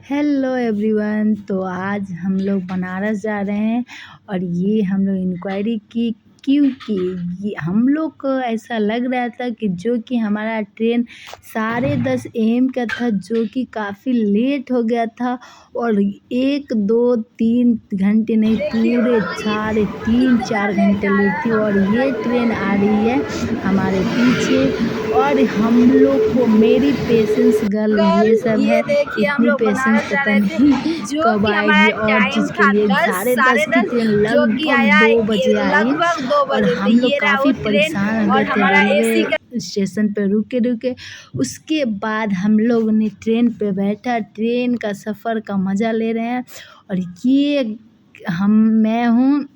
Hello everyone. तो आज हम लोग बनारस जा रहे हैं और ये हम लोग इंक्वायरी की क्योंकि ये हम लोग को ऐसा लग रहा था कि जो कि हमारा ट्रेन 10:30 AM का था, जो कि काफ़ी लेट हो गया था और 1 2 3 घंटे नहीं, पूरे 3.5 4 घंटे लेट थी। और ये ट्रेन आ रही है हमारे पीछे और हम लोग को मेरी पेशेंस गर्ल ये सब है, इतनी पेशेंस पता नहीं कब आएगी। और चीज़ के लिए 10:30 की ट्रेन लगभग 2 बजे आई और हम लोग काफ़ी परेशान हो गए थे रेलवे स्टेशन पे रुके। उसके बाद हम लोग ने ट्रेन पे बैठा, ट्रेन का सफ़र का मज़ा ले रहे हैं। और ये मैं हूँ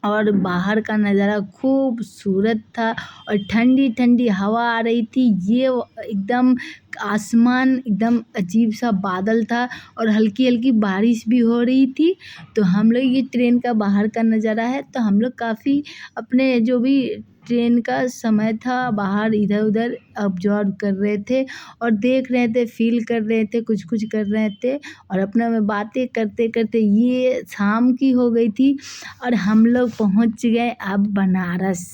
और बाहर का नज़ारा खूबसूरत था और ठंडी ठंडी हवा आ रही थी। ये एकदम आसमान एकदम अजीब सा बादल था और हल्की हल्की बारिश भी हो रही थी। तो हम लोग ये ट्रेन का बाहर का नज़ारा है, तो हम लोग काफ़ी अपने जो भी ट्रेन का समय था बाहर इधर उधर ऑब्जर्व कर रहे थे और देख रहे थे, फील कर रहे थे, कुछ कर रहे थे और अपना में बातें करते करते ये शाम की हो गई थी और हम लोग पहुंच गए अब बनारस,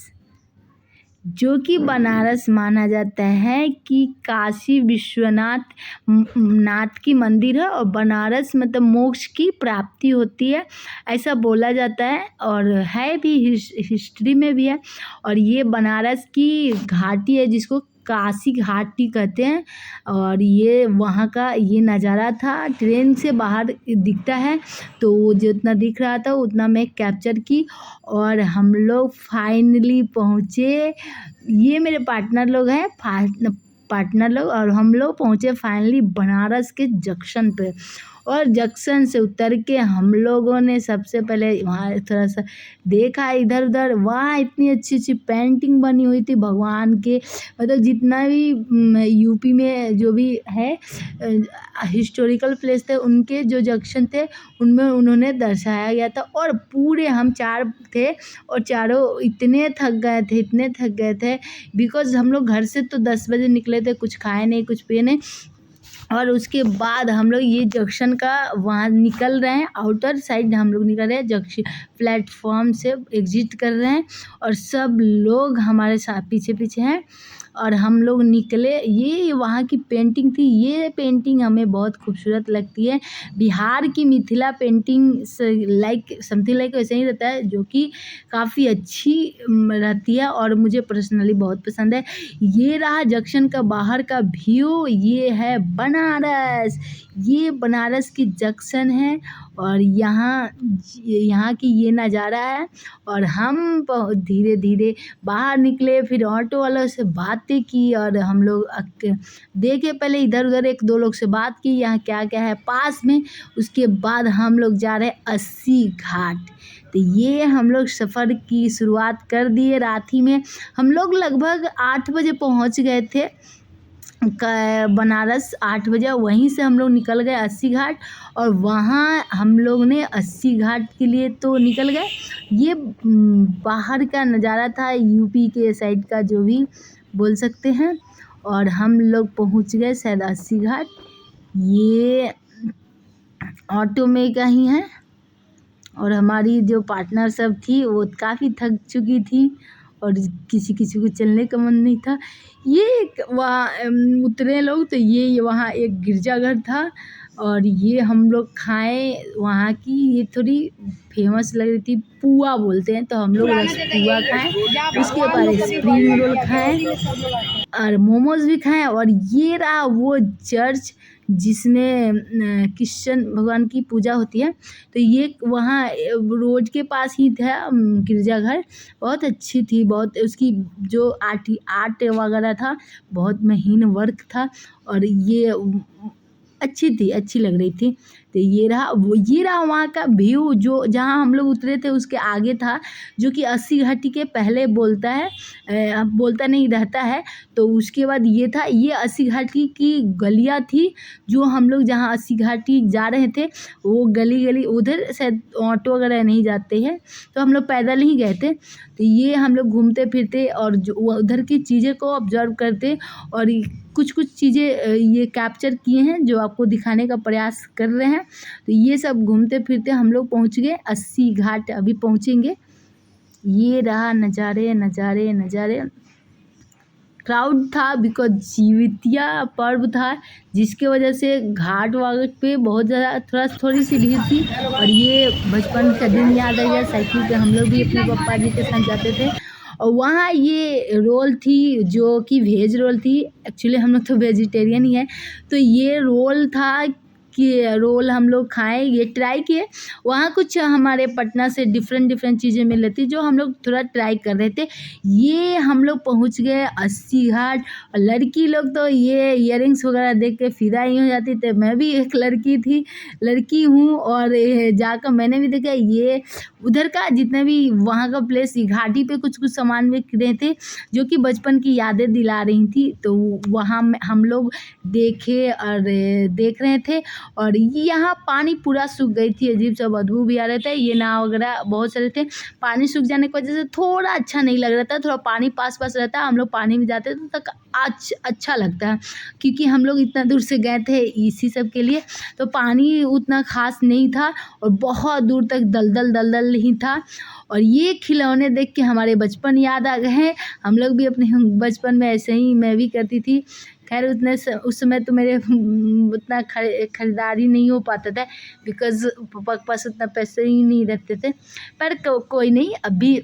जो कि बनारस माना जाता है कि काशी विश्वनाथ नाथ की मंदिर है और बनारस मतलब मोक्ष की प्राप्ति होती है, ऐसा बोला जाता है और है भी, हिस्ट्री में भी है। और ये बनारस की घाटी है जिसको काशी घाटी कहते हैं और ये वहाँ का ये नज़ारा था। ट्रेन से बाहर दिखता है तो जितना दिख रहा था उतना मैं कैप्चर की और हम लोग फाइनली पहुँचे। ये मेरे पार्टनर लोग हैं, पार्टनर लोग, और हम लोग पहुँचे फाइनली बनारस के जंक्शन पे। और जंक्शन से उतर के हम लोगों ने सबसे पहले वहाँ थोड़ा सा देखा इधर उधर। वहाँ इतनी अच्छी अच्छी पेंटिंग बनी हुई थी भगवान के, मतलब जितना भी यूपी में जो भी है हिस्टोरिकल प्लेस थे उनके जो जंक्शन थे उनमें उन्होंने दर्शाया गया था। और पूरे हम 4 थे और चारों इतने थक गए थे बिकॉज़ हम लोग घर से तो 10 बजे निकले थे, कुछ खाए नहीं, कुछ पिए नहीं। और उसके बाद हम लोग ये जंक्शन का वहाँ निकल रहे हैं, आउटर साइड हम लोग निकल रहे हैं, जंक्शन प्लेटफॉर्म से एग्जिट कर रहे हैं और सब लोग हमारे साथ पीछे पीछे हैं और हम लोग निकले। ये वहाँ की पेंटिंग थी, ये पेंटिंग हमें बहुत खूबसूरत लगती है। बिहार की Mithila painting like something like वैसे ही रहता है, जो कि काफ़ी अच्छी रहती है और मुझे पर्सनली बहुत पसंद है। ये रहा जंक्शन का बाहर का व्यू, ये है बनारस, ये बनारस की जंक्शन है और यहाँ की ये नज़ारा है। और हम बहुत धीरे धीरे बाहर निकले, फिर ऑटो वालों से बातें की और हम लोग देखे, पहले इधर उधर 1-2 लोग से बात की यहाँ क्या क्या है पास में। उसके बाद हम लोग जा रहे हैं अस्सी घाट। तो ये हम लोग सफ़र की शुरुआत कर दिए रात ही में। हम लोग लगभग 8 बजे पहुँच गए थे बनारस, 8 बजे। वहीं से हम लोग निकल गए अस्सी घाट और वहाँ हम लोग ने अस्सी घाट के लिए तो निकल गए। ये बाहर का नज़ारा था, यूपी के साइड का जो भी बोल सकते हैं। और हम लोग पहुँच गए शायद अस्सी घाट। ये ऑटो में का ही है और हमारी जो पार्टनर सब थी वो काफ़ी थक चुकी थी और किसी को चलने का मन नहीं था। ये वहाँ उतरे लोग तो ये वहाँ एक गिरजाघर था और ये हम लोग खाए। वहाँ की ये थोड़ी फेमस लग रही थी, पुआ बोलते हैं, तो हम लोग पुआ खाएँ, उसके बाद स्प्रिंग रोल खाएँ और मोमोज भी खाएँ। और ये रहा वो चर्च जिसमें कृष्ण भगवान की पूजा होती है। तो ये वहाँ रोड के पास ही था गिरजाघर, बहुत अच्छी थी, बहुत उसकी जो आर्ट वगैरह था बहुत महीन वर्क था और ये अच्छी थी, अच्छी लग रही थी। तो ये रहा वहाँ का व्यू, जो जहाँ हम लोग उतरे थे उसके आगे था, जो कि 80 घाटी के पहले बोलता नहीं रहता है। तो उसके बाद ये था, ये 80 घाटी की गलियाँ थी, जो हम लोग जहाँ 80 घाटी जा रहे थे वो गली उधर शायद ऑटो वगैरह नहीं जाते हैं, तो हम लोग पैदल ही गए थे। तो ये हम लोग घूमते फिरते और जो उधर की चीज़ें को ऑब्जर्व करते और कुछ चीज़ें ये कैप्चर किए हैं जो आपको दिखाने का प्रयास कर रहे हैं। तो ये सब घूमते फिरते हम लोग पहुँच गए 80 घाट, अभी पहुँचेंगे। ये रहा नज़ारे। क्राउड था बिकॉज जीवितिया पर्व था, जिसके वजह से घाट पे बहुत ज़्यादा थोड़ी सी भीड़ थी। और ये बचपन का दिन याद आ गया, साइकिल पे हम लोग भी अपने पापा जी के साथ जाते थे। और वहाँ ये रोल थी जो कि वेज रोल थी, एक्चुअली हम लोग तो वेजिटेरियन ही है। तो ये रोल था कि रोल हम लोग खाएँ, ये ट्राई किए। वहाँ कुछ हमारे पटना से डिफरेंट चीज़ें मिल रही थी जो हम लोग थोड़ा ट्राई कर रहे थे। ये हम लोग पहुँच गए 80 घाट। और लड़की लोग तो ये इयररिंग्स वगैरह देख के फिदा ही हो जाती थी। मैं भी एक लड़की हूँ और जाकर मैंने भी देखा ये उधर का जितना भी वहाँ का प्लेस, घाटी पे कुछ सामान बिक रहे थे जो कि बचपन की यादें दिला रही थी। तो वहाँ हम लोग देखे और देख रहे थे। और यहाँ पानी पूरा सूख गई थी, अजीब सा बदबू भी आ रहा था। ये नाव वगैरह बहुत सारे थे, पानी सूख जाने की वजह से थोड़ा अच्छा नहीं लग रहा था। थोड़ा पानी पास रहता, हम लोग पानी में जाते थे तो अच्छा लगता है, क्योंकि हम लोग इतना दूर से गए थे इसी सब के लिए। तो पानी उतना खास नहीं था और बहुत दूर तक दलदल ही था। और ये खिलौने देख के हमारे बचपन याद आ गए हैं। हम लोग भी अपने बचपन में ऐसे ही मैं भी करती थी। खैर उस समय तो मेरे उतना खरीदारी नहीं हो पाता था, बिकॉज़ पापा के पास उतना पैसे ही नहीं रहते थे। पर कोई नहीं, अभी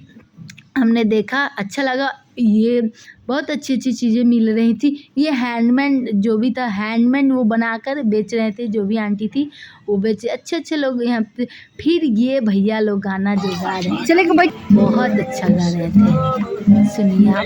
हमने देखा, अच्छा लगा। ये बहुत अच्छी चीज़ें मिल रही थी। ये हैंडमेड जो भी था, हैंडमेड वो बनाकर बेच रहे थे, जो भी आंटी थी वो बेचे। अच्छे लोग यहाँ पे। फिर ये भैया लोग गाना जो गा रहे हैं, चले भाई, बहुत अच्छा गा रहे थे, सुनिए आप।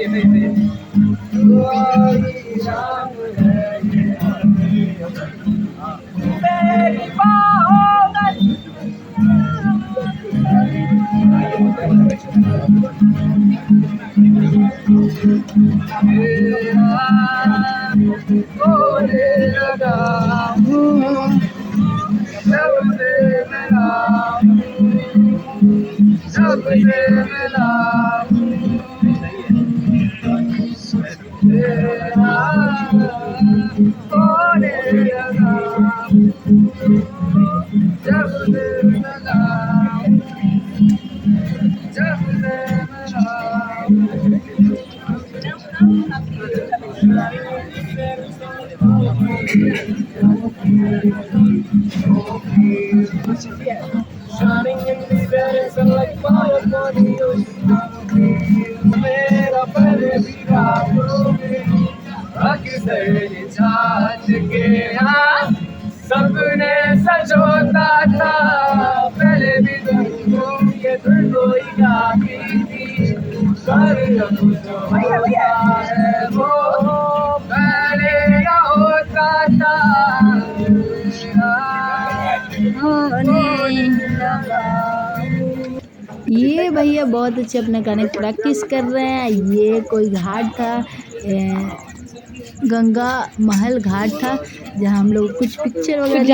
Shining in the very sun like fire for the ocean. मेरा पहले भी रातों अक्सर छाछ के यहाँ सपने सजोता था। पहले भी धुनों के धुन कोई गाती थी, पर अब जो होता है वो पहले ना होता था। ये भैया बहुत अच्छे अपने गाने की प्रैक्टिस कर रहे हैं। ये कोई घाट था, गंगा महल घाट था, जहाँ हम लोग कुछ पिक्चर वगैरह